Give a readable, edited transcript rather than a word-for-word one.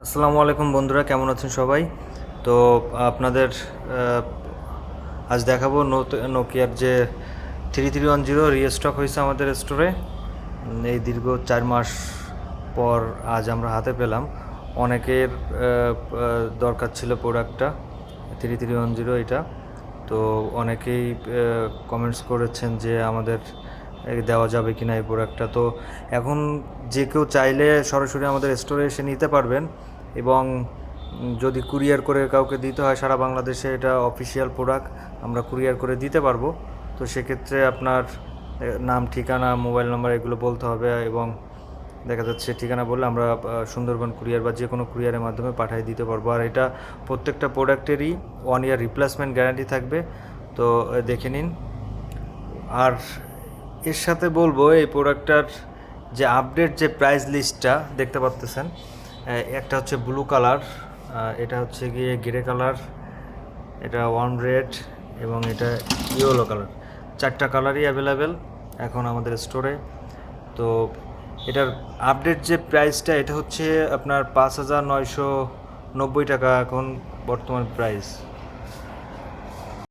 আসসালামু আলাইকুম বন্ধুরা, কেমন আছেন সবাই? তো আপনাদের আজ দেখাবো নোকিয়ার যে 3310 রিস্টক হয়েছে আমাদের স্টোরে। এই দীর্ঘ 4 মাস পর আজ আমরা হাতে পেলাম। অনেকের দরকার ছিল প্রোডাক্টটা 3310 এটা। তো অনেকেই কমেন্টস করেছেন যে আমাদের দেওয়া যাবে কি না এই প্রোডাক্টটা। তো এখন যে কেউ চাইলে সরাসরি আমাদের স্টোরে এসে নিতে পারবেন, এবং যদি কুরিয়ার করে কাউকে দিতে হয় সারা বাংলাদেশে, এটা অফিসিয়াল প্রোডাক্ট, আমরা কুরিয়ার করে দিতে পারবো। তো সেক্ষেত্রে আপনার নাম, ঠিকানা, মোবাইল নাম্বার এগুলো বলতে হবে, এবং দেখা যাচ্ছে ঠিকানা বললে আমরা সুন্দরবন কুরিয়ার বা যে কোনো কুরিয়ারের মাধ্যমে পাঠিয়ে দিতে পারবো। আর এটা প্রত্যেকটা প্রোডাক্টেরই 1 ইয়ার রিপ্লেসমেন্ট গ্যারান্টি থাকবে। তো দেখে নিন। আর এর সাথে বলবো এই প্রোডাক্টটার যে আপডেট যে প্রাইস লিস্টটা দেখতে পাচ্তেছেন, একটা হচ্ছে ব্লু কালার, এটা হচ্ছে গিয়ে গ্রে কালার, এটা ওয়ার্ম রেড, এবং এটা ইয়েলো কালার। 4টা কালারই অ্যাভেলেবেল এখন আমাদের স্টোরে। তো এটার আপডেট যে প্রাইসটা, এটা হচ্ছে আপনার 5,990 টাকা এখন বর্তমান প্রাইস।